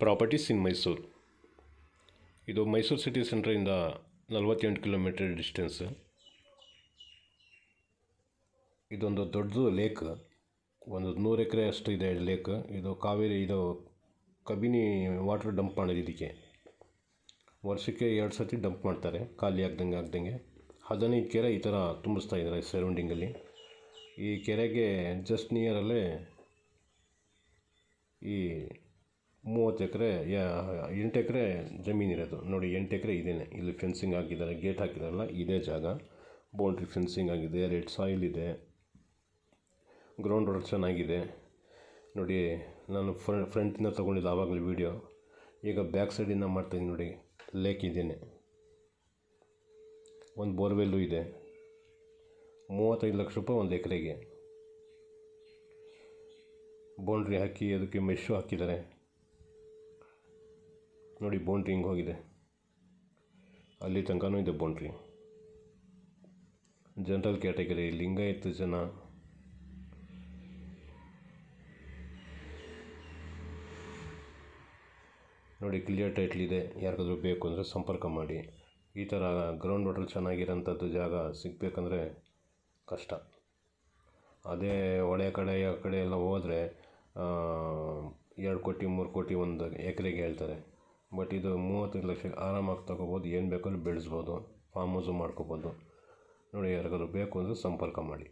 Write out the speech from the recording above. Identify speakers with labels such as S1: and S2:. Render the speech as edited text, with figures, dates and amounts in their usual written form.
S1: Properties ಇನ್ ಮೈಸೂರು. ಇದು Mysuru city ಸೆಂಟ್ರಿಂದ 48 kilometre distance. ಇದೊಂದು ದೊಡ್ಡದು ಲೇಕ್, ಒಂದು 100 ಎಕರೆ ಅಷ್ಟು ಇದೆ ಲೇಕ್. ಇದು ಕಾವೇರಿ, ಇದು ಕಬಿನಿ ವಾಟರ್ ಡಂಪ್ ಮಾಡೋದು. ಇದಕ್ಕೆ ವರ್ಷಕ್ಕೆ 2 ಸತಿ ಡಂಪ್ ಮಾಡ್ತಾರೆ, ಖಾಲಿ ಆಗ್ದಂಗೆ 15 ಕೆರೆ ಈ ಥರ ತುಂಬಿಸ್ತಾ ಇದ್ದಾರೆ ಸರೌಂಡಿಂಗಲ್ಲಿ. ಈ ಕೆರೆಗೆ ಜಸ್ಟ್ ನಿಯರಲ್ಲೇ ಈ 30 ಎಕರೆ 8 ಎಕರೆ ಜಮೀನಿರೋದು ನೋಡಿ. 8 ಎಕರೆ ಇದೇನೆ. ಇಲ್ಲಿ ಫೆನ್ಸಿಂಗ್ ಹಾಕಿದ್ದಾರೆ, ಗೇಟ್ ಹಾಕಿದಾರಲ್ಲ, ಇದೇ ಜಾಗ. ಬೌಂಡ್ರಿ ಫೆನ್ಸಿಂಗ್ ಆಗಿದೆ, ರೆಡ್ ಸಾಯಿಲ್ ಇದೆ, ಗ್ರೌಂಡ್ ವಾಟರ್ ಚೆನ್ನಾಗಿದೆ ನೋಡಿ. ನಾನು ಫ್ರಂಟಿಂದ ತೊಗೊಂಡಿದ್ದು ಆವಾಗಲೇ ವೀಡಿಯೋ. ಈಗ ಬ್ಯಾಕ್ ಸೈಡಿಂದ ಮಾಡ್ತಾಯಿದ್ದೀನಿ ನೋಡಿ. ಲೇಕ್ ಇದೇನೆ, ಒಂದು ಬೋರ್ವೆಲ್ಲು ಇದೆ. 35 ಲಕ್ಷ ರೂಪಾಯಿ ಒಂದು ಎಕರೆಗೆ. ಬೌಂಡ್ರಿ ಹಾಕಿ ಅದಕ್ಕೆ ಮೆಶ್ಶು ಹಾಕಿದ್ದಾರೆ ನೋಡಿ. ಬೌಂಡ್ರಿ ಹಿಂಗೆ ಹೋಗಿದೆ, ಅಲ್ಲಿ ತನಕನೂ ಇದೆ ಬೌಂಡ್ರಿ. ಜನರಲ್ ಕ್ಯಾಟಗರಿ, ಲಿಂಗಾಯತ ಜನ, ನೋಡಿ. ಕ್ಲಿಯರ್ ಟೈಟ್ಲ್ ಇದೆ. ಯಾರಿಗಾದ್ರೂ ಬೇಕು ಅಂದರೆ ಸಂಪರ್ಕ ಮಾಡಿ. ಈ ಥರ ಗ್ರೌಂಡ್ ವಾಟರ್ ಚೆನ್ನಾಗಿರೋಂಥದ್ದು ಜಾಗ ಸಿಗಬೇಕಂದ್ರೆ ಕಷ್ಟ. ಅದೇ ಹೊಳೆ ಕಡೆ ಆ ಕಡೆ ಎಲ್ಲ ಹೋದರೆ 2 ಕೋಟಿ 3 ಕೋಟಿ ಒಂದು ಎಕರೆಗೆ ಹೇಳ್ತಾರೆ. ಬಟ್ ಇದು 35 ಲಕ್ಷ ಆರಾಮಾಗಿ ತೊಗೋಬೋದು. ಏನು ಬೇಕಾದ್ರೂ ಬೆಳೆಸ್ಬೋದು, ಫಾರ್ಮ್ ಹೌಸು ಮಾಡ್ಕೋಬೋದು ನೋಡಿ. ಯಾರಿಗಾದ್ರೂ ಬೇಕು ಅಂದರೆ ಸಂಪರ್ಕ ಮಾಡಿ.